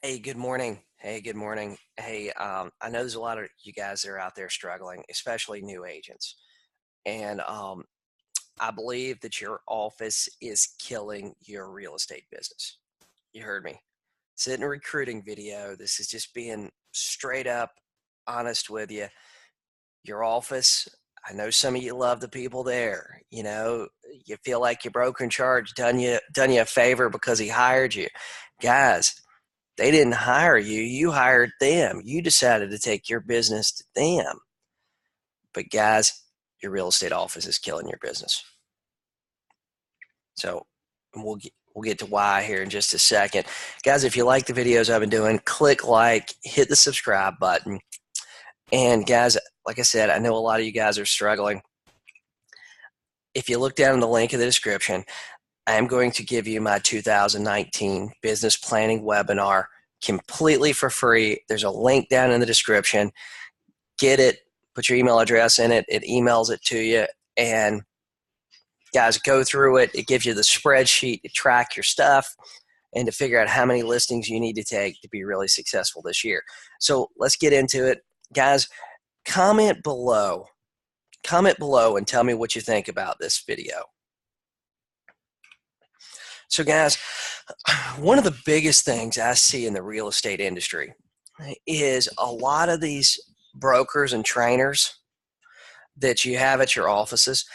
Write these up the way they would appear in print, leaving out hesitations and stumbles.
Hey, good morning. Hey, good morning. Hey, I know there's a lot of you guys that are out there struggling, especially new agents. And I believe that your office is killing your real estate business. You heard me. This isn't a recruiting video. This is just being straight up honest with you. Your office, I know some of you love the people there. You feel like your broker in charge done you a favor because he hired you. Guys, they didn't hire you, you hired them. You decided to take your business to them. But guys, your real estate office is killing your business. So we'll get to why here in just a second. Guys, if you like the videos I've been doing, click like, hit the subscribe button. And guys, like I said, I know a lot of you guys are struggling. If you look down in the link in the description, I am going to give you my 2019 business planning webinar completely for free. There's a link down in the description. Get it, put your email address in it, it emails it to you, and guys, go through it. It gives you the spreadsheet to track your stuff and to figure out how many listings you need to take to be really successful this year. So let's get into it. Guys, comment below. Comment below and tell me what you think about this video. So guys, one of the biggest things I see in the real estate industry is a lot of these brokers and trainers that you have at your offices,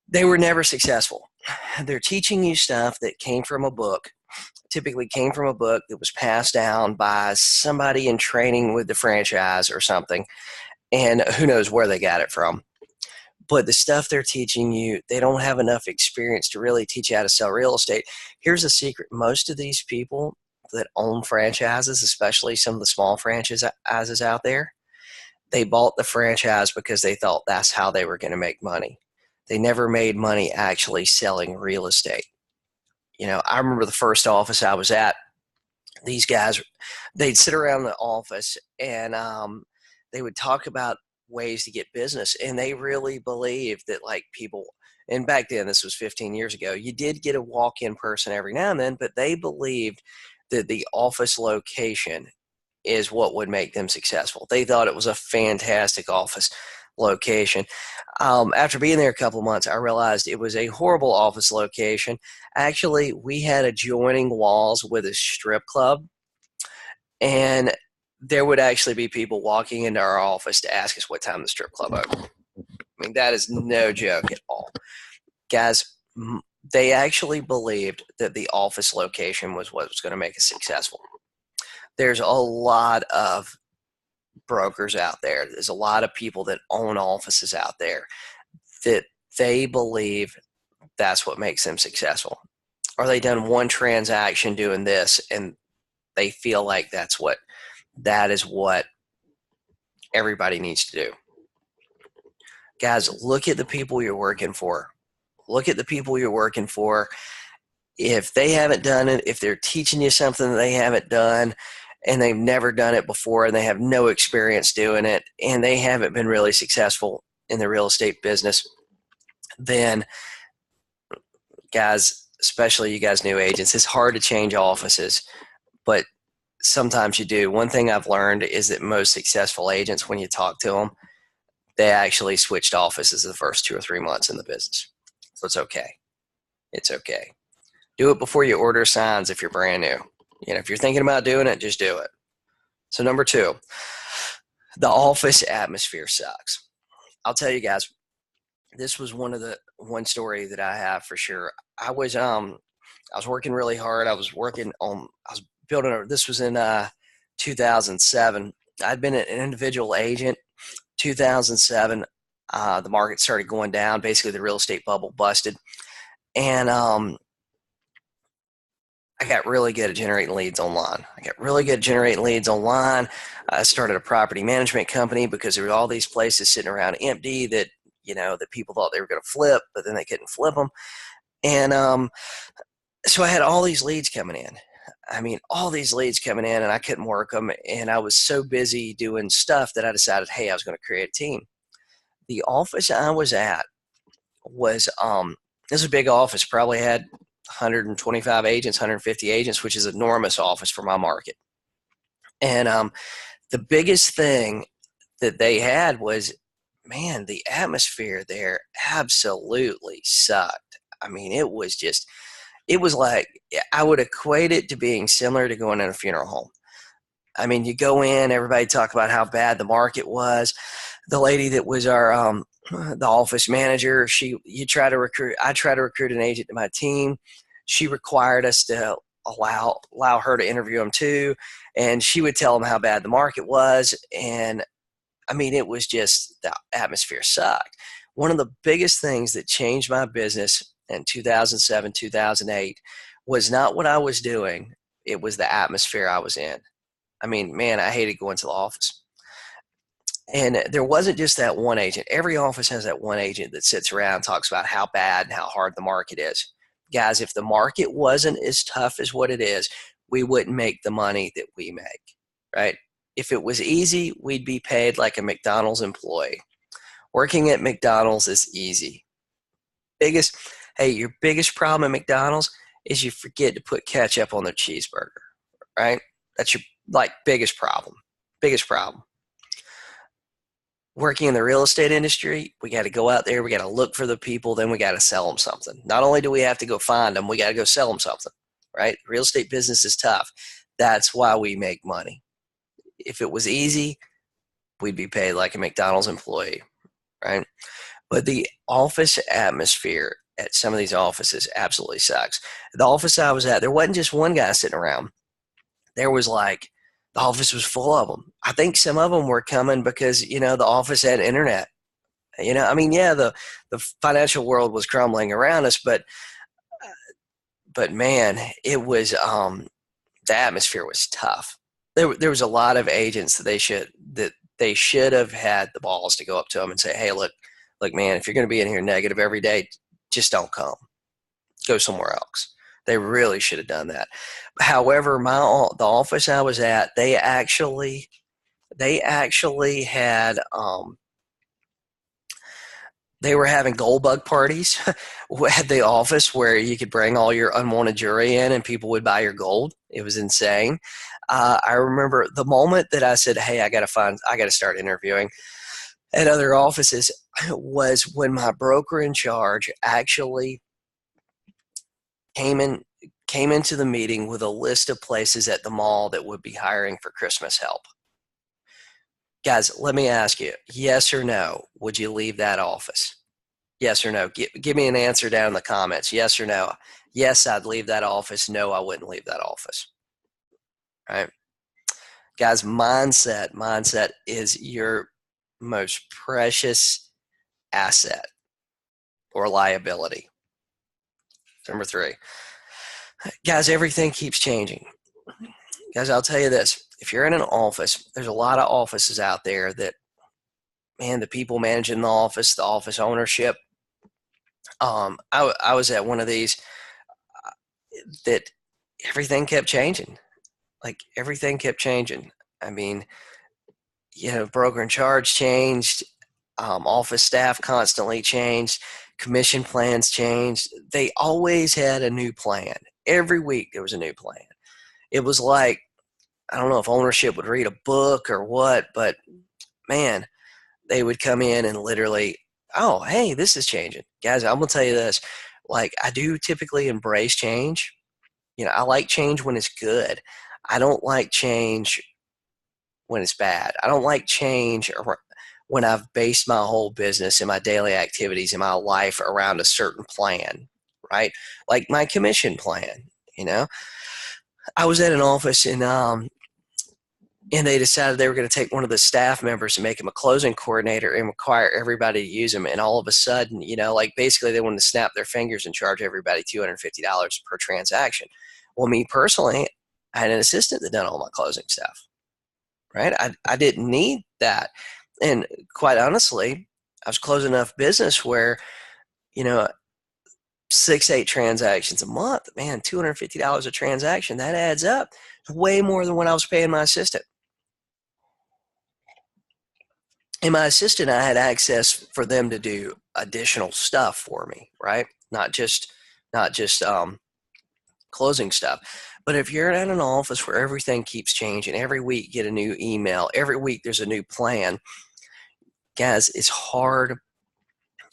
they were never successful. They're teaching you stuff that came from a book, typically came from a book that was passed down by somebody in training with the franchise or something, and who knows where they got it from. But the stuff they're teaching you, they don't have enough experience to really teach you how to sell real estate. Here's the secret. Most of these people that own franchises, especially some of the small franchises out there, they bought the franchise because they thought that's how they were going to make money. They never made money actually selling real estate. I remember the first office I was at, these guys, they'd sit around the office and they would talk about ways to get business. And they really believed that like people, and back then, this was 15 years ago, you did get a walk-in person every now and then, but they believed that the office location is what would make them successful. They thought it was a fantastic office location. After being there a couple of months, I realized it was a horrible office location. Actually, we had adjoining walls with a strip club, and there would actually be people walking into our office to ask us what time the strip club opened. I mean, that is no joke at all. Guys, they actually believed that the office location was what was going to make us successful. There's a lot of brokers out there. There's a lot of people that own offices out there that they believe that's what makes them successful. Or they done one transaction doing this and they feel like that is what everybody needs to do. Guys, look at the people you're working for. Look at the people you're working for. If they haven't done it, if they're teaching you something that they haven't done, and they've never done it before and they have no experience doing it and they haven't been really successful in the real estate business, then guys, especially you guys new agents, it's hard to change offices, but sometimes you do. One thing I've learned is that most successful agents, when you talk to them, they actually switched offices the first 2 or 3 months in the business. So it's okay. It's okay. Do it before you order signs if you're brand new. If you're thinking about doing it, just do it. So number 2, the office atmosphere sucks. I'll tell you guys, this was one story that I have for sure. I was working really hard. I was building this was in 2007. I'd been an individual agent. 2007, the market started going down. Basically, the real estate bubble busted, and I got really good at generating leads online. I started a property management company because there were all these places sitting around empty that that people thought they were going to flip, but then they couldn't flip them. And so I had all these leads coming in. And I couldn't work them. And I was so busy doing stuff that I decided, hey, I was going to create a team. The office I was at was this was a big office, probably had 125 agents, 150 agents, which is an enormous office for my market. And the biggest thing that they had was, man, the atmosphere there absolutely sucked. I mean, it was like, I would equate it to being similar to going in a funeral home. I mean, you go in, everybody talk about how bad the market was. The lady that was our the office manager, I try to recruit an agent to my team. She required us to allow her to interview them too, and she would tell them how bad the market was. And I mean, it was just, the atmosphere sucked. One of the biggest things that changed my business in 2007, 2008 was not what I was doing, it was the atmosphere I was in. I mean, man, I hated going to the office. And there wasn't just that one agent. Every office has that one agent that sits around and talks about how bad and how hard the market is. Guys, if the market wasn't as tough as what it is, we wouldn't make the money that we make, right? If it was easy, we'd be paid like a McDonald's employee. Working at McDonald's is easy. Your biggest problem at McDonald's is you forget to put ketchup on their cheeseburger, right? That's your biggest problem. Biggest problem. Working in the real estate industry, we got to go out there, we got to look for the people, then we got to sell them something. Not only do we have to go find them, we got to go sell them something, right? Real estate business is tough. That's why we make money. If it was easy, we'd be paid like a McDonald's employee, right? But the office atmosphere at some of these offices absolutely sucks. The office I was at, there wasn't just one guy sitting around. There was the office was full of them. I think some of them were coming because, the office had internet. I mean, yeah, the financial world was crumbling around us, but man, it was, the atmosphere was tough. There was a lot of agents that they should have had the balls to go up to them and say, hey, look, man, if you're going to be in here negative every day, just don't come. Go somewhere else. They really should have done that. However, the office I was at, they actually had they were having gold bug parties at the office where you could bring all your unwanted jewelry in and people would buy your gold. It was insane. I remember the moment that I said, hey, I got to start interviewing at other offices was when my broker in charge actually came into the meeting with a list of places at the mall that would be hiring for Christmas help. Guys, let me ask you, yes or no, would you leave that office? Yes or no? Give me an answer down in the comments. Yes or no? Yes, I'd leave that office. No, I wouldn't leave that office. Right? Guys, mindset is your most precious asset or liability. Number 3. Guys, everything keeps changing. Guys, I'll tell you this. If you're in an office, there's a lot of offices out there that, man, the people managing the office ownership. I was at one of these that everything kept changing. Everything kept changing. I mean, broker in charge changed. Office staff constantly changed. Commission plans changed. They always had a new plan. Every week there was a new plan. It was like, I don't know if ownership would read a book or what, but man, they would come in and literally, oh, hey, this is changing. Guys, I'm going to tell you this. I do typically embrace change. I like change when it's good. I don't like change when it's bad. I don't like change when I've based my whole business and my daily activities in my life around a certain plan, right? Like my commission plan, I was at an office and they decided they were going to take one of the staff members and make him a closing coordinator and require everybody to use him. And all of a sudden, basically they wanted to snap their fingers and charge everybody $250 per transaction. Well, me personally, I had an assistant that done all my closing stuff, right? I didn't need that. And quite honestly, I was closing enough business where, 6-8 transactions a month, man, $250 a transaction, that adds up. Way more than what I was paying my assistant. And my assistant, I had access for them to do additional stuff for me, right? Not just closing stuff. But if you're at an office where everything keeps changing, every week you get a new email, every week there's a new plan, guys, it's hard.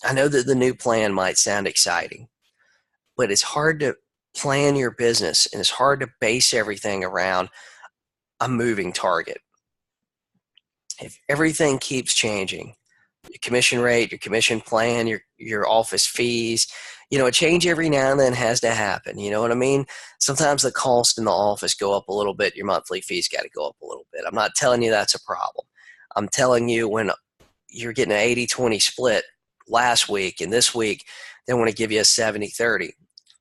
I know that the new plan might sound exciting, but it's hard to plan your business and it's hard to base everything around a moving target. If everything keeps changing, your commission rate, your commission plan, your office fees, a change every now and then has to happen. You know what I mean? Sometimes the cost in the office go up a little bit. Your monthly fees got to go up a little bit. I'm not telling you that's a problem. I'm telling you when you're getting an 80-20 split last week and this week they want to give you a 70-30,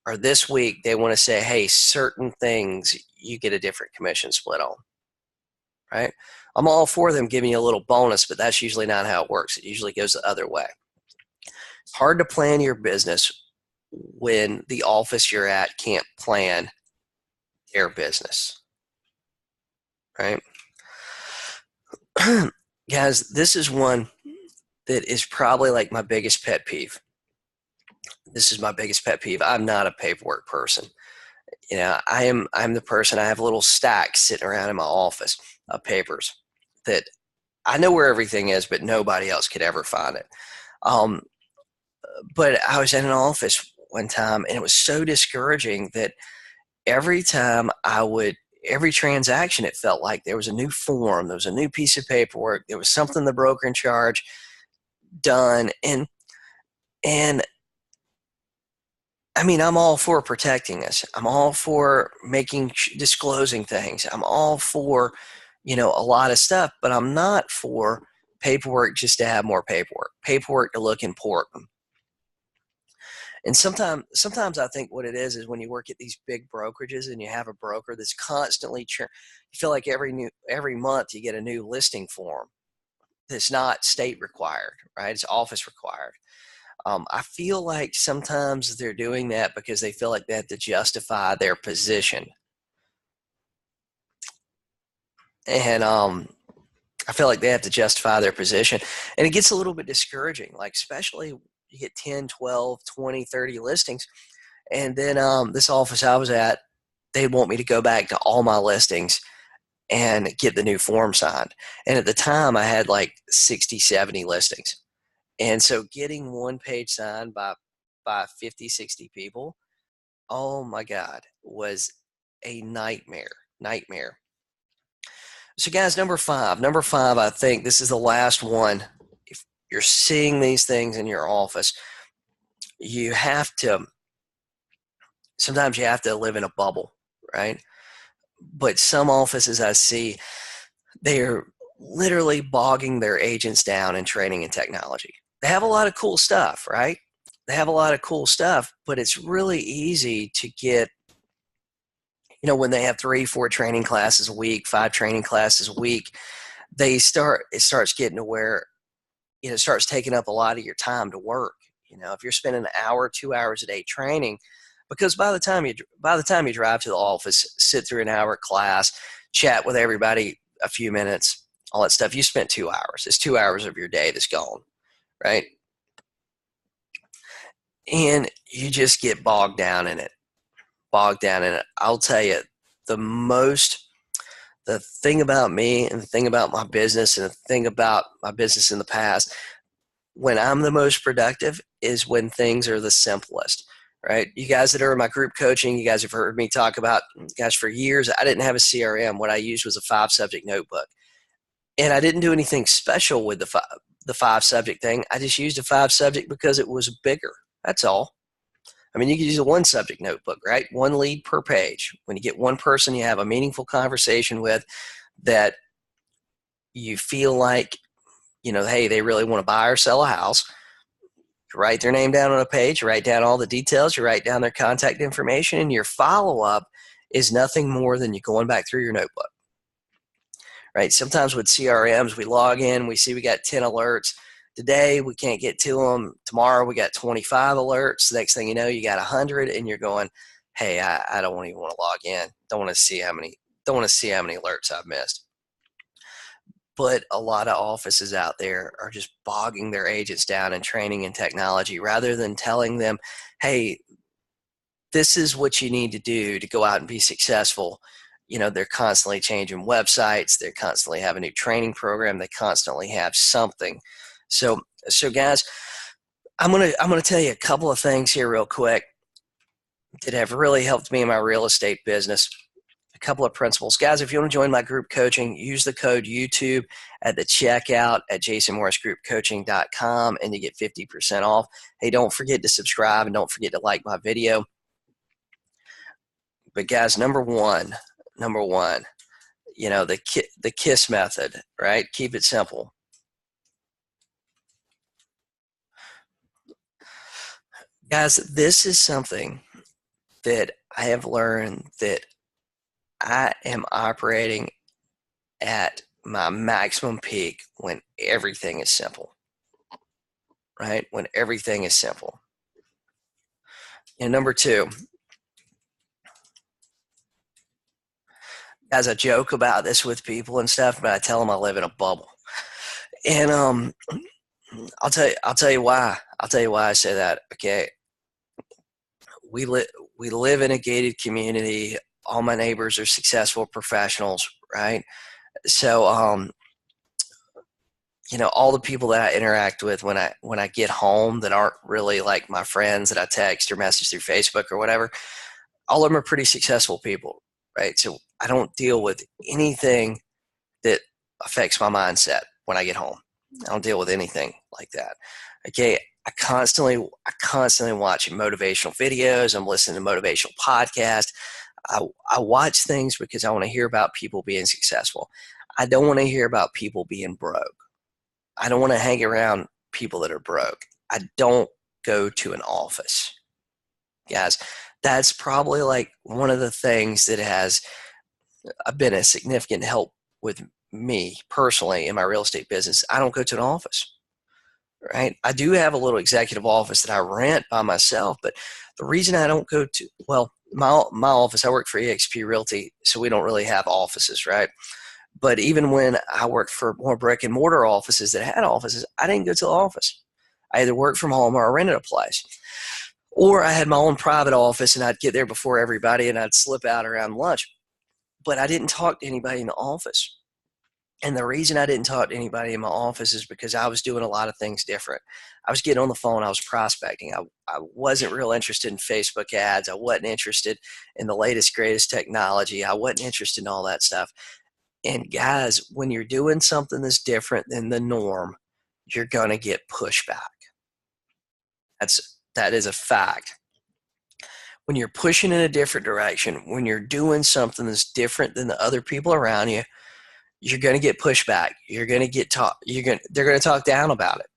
or this week they want to say, hey, certain things you get a different commission split on, right? I'm all for them giving you a little bonus, but that's usually not how it works. It usually goes the other way. It's hard to plan your business when the office you're at can't plan their business, right? Guys, this is one that is probably like my biggest pet peeve. This is my biggest pet peeve. I'm not a paperwork person. I'm the person, I have a little stack sitting around in my office of papers that I know where everything is, but nobody else could ever find it. But I was in an office one time and it was so discouraging that every transaction, it felt like there was a new form, there was a new piece of paperwork, there was something the broker in charge done. And I mean, I'm all for protecting us. I'm all for disclosing things. I'm all for, a lot of stuff, but I'm not for paperwork just to have more paperwork to look important. And sometimes I think what it is when you work at these big brokerages and you have a broker that's constantly you feel like every month you get a new listing form that's not state required, right? It's office required. I feel like sometimes they're doing that because they feel like they have to justify their position. And I feel like they have to justify their position. And it gets a little bit discouraging, like especially you get 10, 12, 20, 30 listings. And then this office I was at, they want me to go back to all my listings and get the new form signed. And at the time I had like 60, 70 listings. And so getting one page signed by 50, 60 people, oh my God, was a nightmare. So guys, number five, I think this is the last one. If you're seeing these things in your office, sometimes you have to live in a bubble, right? But some offices I see, they're literally bogging their agents down in training and technology. They have a lot of cool stuff, right? They have a lot of cool stuff, but it's really easy to get, when they have 3, 4 training classes a week, 5 training classes a week, it starts getting to where, it starts taking up a lot of your time to work. If you're spending an hour, 2 hours a day training, because by the time you drive to the office, sit through an hour class, chat with everybody a few minutes, all that stuff, you spent 2 hours. It's 2 hours of your day that's gone, right? And you just get bogged down in it. I'll tell you, the thing about me and the thing about my business and the thing about my business in the past, when I'm the most productive is when things are the simplest, right? You guys that are in my group coaching, you guys have heard me talk about, gosh, for years, I didn't have a CRM. What I used was a 5-subject notebook. And I didn't do anything special with the 5-subject thing. I just used a 5-subject because it was bigger. That's all. I mean, you could use a 1-subject notebook, right? 1 lead per page. When you get one person you have a meaningful conversation with that you feel like, hey, they really want to buy or sell a house, you write their name down on a page, you write down all the details, you write down their contact information, and your follow-up is nothing more than you going back through your notebook, right? Sometimes with CRMs, we log in, we see we got 10 alerts. Today, we can't get to them. Tomorrow, we got 25 alerts. The next thing you know, you got 100, and you're going, hey, I don't even want to log in. Don't want to see how many alerts I've missed. But a lot of offices out there are just bogging their agents down in training and technology rather than telling them, hey, this is what you need to do to go out and be successful. They're constantly changing websites. They constantly have a new training program. They constantly have something. So guys, I'm gonna tell you a couple of things here real quick that have really helped me in my real estate business. A couple of principles. Guys, if you want to join my group coaching, use the code YouTube at the checkout at jasonmorrisgroupcoaching.com and you get 50% off. Hey, don't forget to subscribe and don't forget to like my video. But guys, number one, the KISS method, right? Keep it simple. Guys, this is something that I have learned that I am operating at my maximum peak when everything is simple, right? When everything is simple. And number two, guys, I joke about this with people and stuff, but I tell them I live in a bubble. And I'll tell you why. I'll tell you why I say that. Okay, we live in a gated community. All my neighbors are successful professionals, right? So, all the people that I interact with when I get home that aren't really like my friends that I text or message through Facebook or whatever, all of them are pretty successful people, right? So I don't deal with anything that affects my mindset when I get home. I don't deal with anything like that. Okay, I constantly watch motivational videos. I'm listening to motivational podcasts. I watch things because I want to hear about people being successful. I don't want to hear about people being broke. I don't want to hang around people that are broke. I don't go to an office. Guys, that's probably like one of the things that has been a significant help with me personally in my real estate business. I don't go to an office, right? I do have a little executive office that I rent by myself, but the reason I don't go to, well, my office, I work for eXp Realty, so we don't really have offices, right? But even when I worked for more brick and mortar offices that had offices, I didn't go to the office. I either worked from home or I rented a place. Or I had my own private office and I'd get there before everybody and I'd slip out around lunch. But I didn't talk to anybody in the office. And the reason I didn't talk to anybody in my office is because I was doing a lot of things different. I was getting on the phone. I was prospecting. I wasn't real interested in Facebook ads. I wasn't interested in the latest, greatest technology. I wasn't interested in all that stuff. And guys, when you're doing something that's different than the norm, you're going to get pushback. That is a fact. When you're pushing in a different direction, when you're doing something that's different than the other people around you, you're going to get pushback. You're going to get they're going to talk down about it.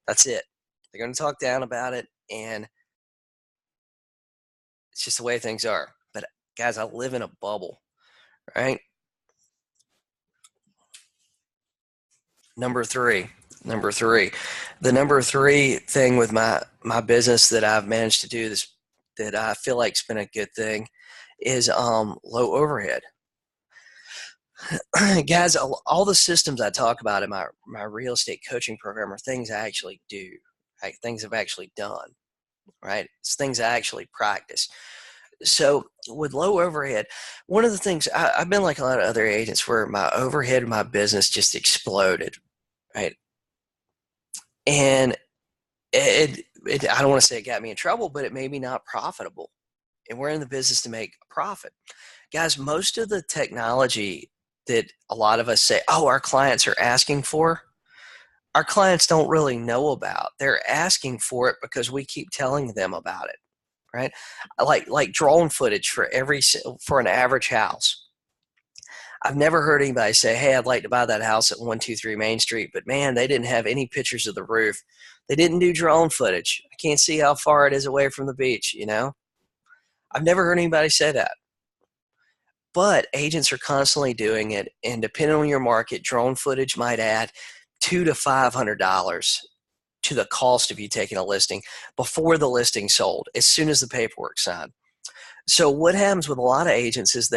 That's it. They're going to talk down about it, and it's just the way things are. But guys, I live in a bubble, right? Number three. The number three thing with my business that I've managed to do this that I feel like it's been a good thing is low overhead. Guys, all the systems I talk about in my real estate coaching program are things I actually do, right? Things I've actually done, right? It's things I actually practice. So with low overhead, one of the things I've been like a lot of other agents where my overhead in my business just exploded, right? And I don't want to say it got me in trouble, but it made me not profitable. And we're in the business to make a profit. Guys, most of the technology that a lot of us say, oh, our clients are asking for, our clients don't really know about. They're asking for it because we keep telling them about it, right? Like drone footage for an average house. I've never heard anybody say, hey, I'd like to buy that house at 123 Main Street, but man, they didn't have any pictures of the roof. They didn't do drone footage. I can't see how far it is away from the beach, I've never heard anybody say that. But agents are constantly doing it, and depending on your market, drone footage might add $200 to $500 to the cost of you taking a listing before the listing sold, as soon as the paperwork's signed. So what happens with a lot of agents is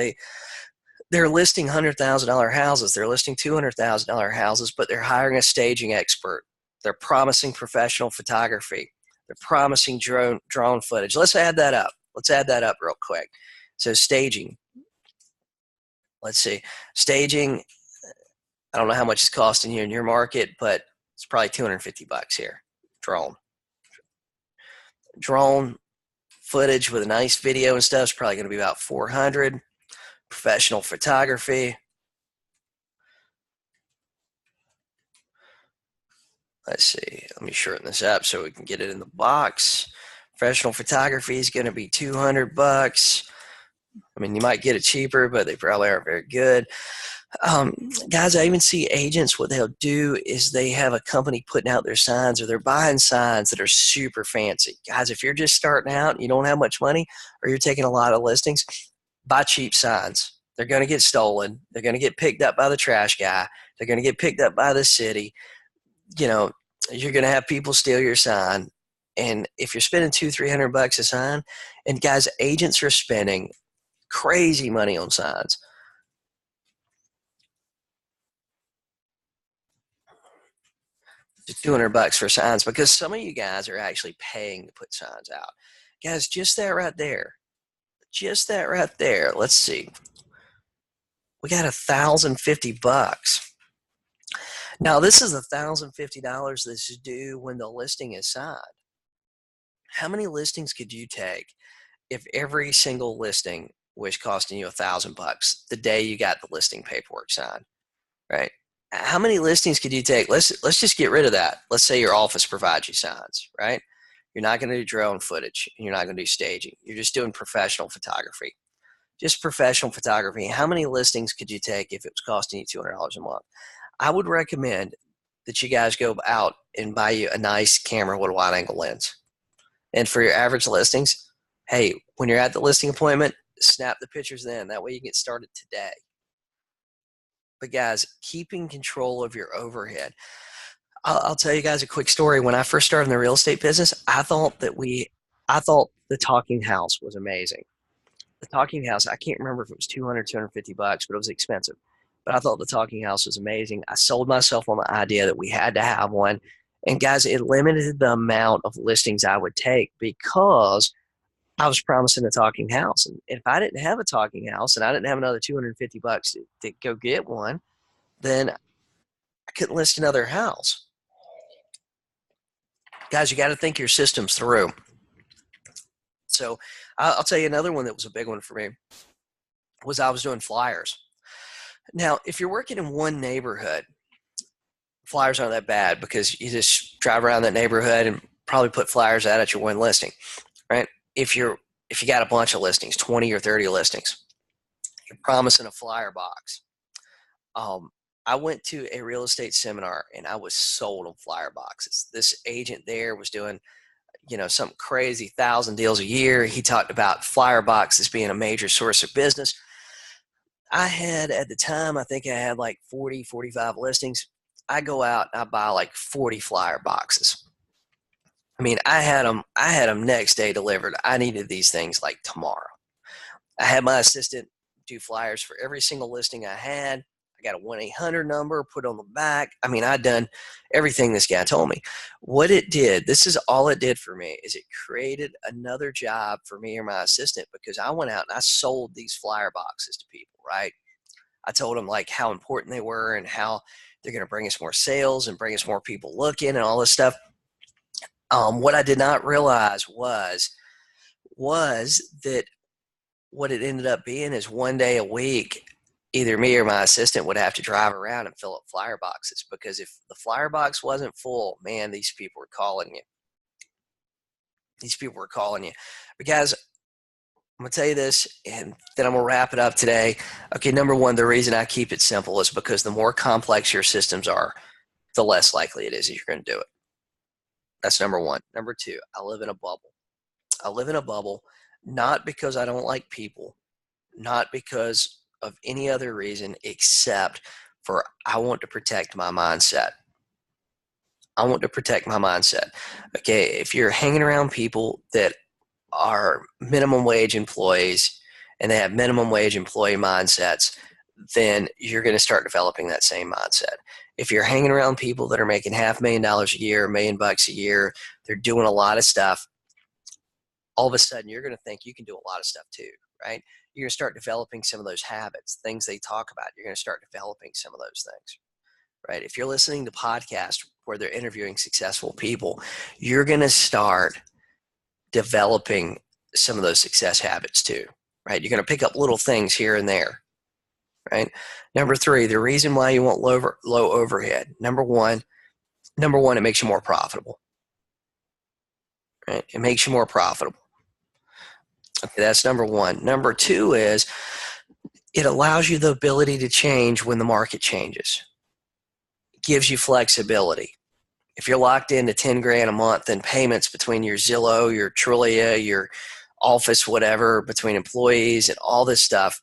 they're listing $100,000 houses, they're listing $200,000 houses, but they're hiring a staging expert. They're promising professional photography. They're promising drone footage. Let's add that up. Let's add that up real quick. So staging. Let's see. Staging, I don't know how much it's costing you in your market, but it's probably $250 here. Drone footage with a nice video and stuff is probably going to be about $400. Professional photography. Let's see. Let me shorten this up so we can get it in the box. Professional photography is going to be $200. I mean, you might get it cheaper, but they probably aren't very good. Guys, I even see agents, what they'll do is they have a company putting out their signs, or they're buying signs that are super fancy. Guys, if you're just starting out and you don't have much money, or you're taking a lot of listings, buy cheap signs. They're going to get stolen. They're going to get picked up by the trash guy. They're going to get picked up by the city. You know, you're going to have people steal your sign. And if you're spending $200-300 a sign, and guys, agents are spending crazy money on signs. $200 for signs, because some of you guys are actually paying to put signs out. Guys, just that right there. Just that right there. Let's see. We got $1,050. Now, this is $1,050 that's due when the listing is signed. How many listings could you take if every single listing was costing you $1,000 the day you got the listing paperwork signed, right? How many listings could you take? Let's just get rid of that. Let's say your office provides you signs, right? You're not going to do drone footage. You're not going to do staging. You're just doing professional photography. Just professional photography. How many listings could you take if it was costing you $200 a month? I would recommend that you guys go out and buy you a nice camera with a wide angle lens. And for your average listings, hey, when you're at the listing appointment, snap the pictures then. That way you get started today. But guys, keeping control of your overhead. I'll tell you guys a quick story. When I first started in the real estate business, I thought the Talking House was amazing. The Talking House, I can't remember if it was $200, $250, but it was expensive. But I thought the Talking House was amazing. I sold myself on the idea that we had to have one. And guys, it limited the amount of listings I would take because I was promising a Talking House. And if I didn't have a Talking House and I didn't have another $250 to go get one, then I couldn't list another house. Guys, you got to think your systems through. So I'll tell you another one that was a big one for me was I was doing flyers. Now, if you're working in one neighborhood, flyers aren't that bad because you just drive around that neighborhood and probably put flyers out at your one listing, right? If you got a bunch of listings, 20 or 30 listings, you're promising a flyer box. I went to a real estate seminar and I was sold on flyer boxes. This agent there was doing, something crazy, 1,000 deals a year. He talked about flyer boxes being a major source of business. I had, at the time, I think I had like 40, 45 listings. I go out and I buy like 40 flyer boxes. I mean, I had them next day delivered. I needed these things like tomorrow. I had my assistant do flyers for every single listing I had. I got a 1-800 number put on the back. I mean, I'd done everything this guy told me. What it did, this is all it did for me, is it created another job for me or my assistant, because I went out and I sold these flyer boxes to people, right? I told them like how important they were and how they're going to bring us more sales and bring us more people looking and all this stuff. What I did not realize was that what it ended up being is one day a week, either me or my assistant would have to drive around and fill up flyer boxes, because if the flyer box wasn't full, man, these people were calling you. But guys, I'm going to tell you this, and then I'm going to wrap it up today. Okay, number one, the reason I keep it simple is because the more complex your systems are, the less likely it is that you're going to do it. That's number one. Number two, I live in a bubble. I live in a bubble not because I don't like people, not because of any other reason except for I want to protect my mindset. Okay, if you're hanging around people that are minimum wage employees and they have minimum wage employee mindsets, then you're going to start developing that same mindset. If you're hanging around people that are making $500,000 a year, $1 million a year, they're doing a lot of stuff, all of a sudden you're going to think you can do a lot of stuff too, right? You're going to start developing some of those habits, things they talk about. You're going to start developing some of those things, right? If you're listening to podcasts where they're interviewing successful people, you're going to start developing some of those success habits too, right? You're going to pick up little things here and there, right? Number 3, the reason why you want low overhead. Number one, it makes you more profitable, right? It makes you more profitable. Okay, that's number 1. Number 2 is it allows you the ability to change when the market changes. It gives you flexibility. If you're locked into 10 grand a month in payments between your Zillow, your Trulia, your office, whatever, between employees and all this stuff,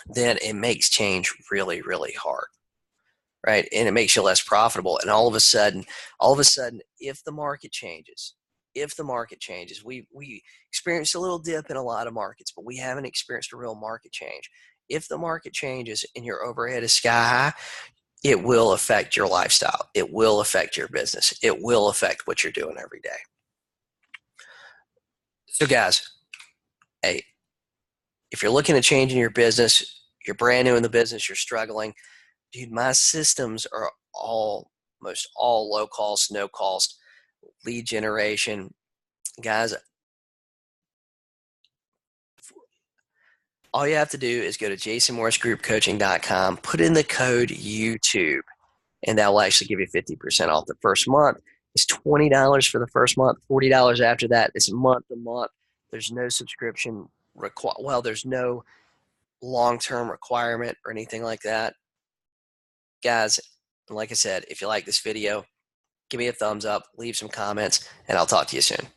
then it makes change really, really hard, right? And it makes you less profitable. And all of a sudden, if the market changes, we experienced a little dip in a lot of markets, but we haven't experienced a real market change. If the market changes and your overhead is sky high, it will affect your lifestyle. It will affect your business. It will affect what you're doing every day. So guys, hey, if you're looking at changing your business, you're brand new in the business, you're struggling, dude, my systems are almost all low cost, no cost lead generation. Guys, all you have to do is go to jasonmorrisgroupcoaching.com, put in the code YouTube, and that will actually give you 50% off the first month. It's $20 for the first month, $40 after that. It's month to month. There's no subscription there's no long-term requirement or anything like that. Guys, like I said, if you like this video, give me a thumbs up, leave some comments, and I'll talk to you soon.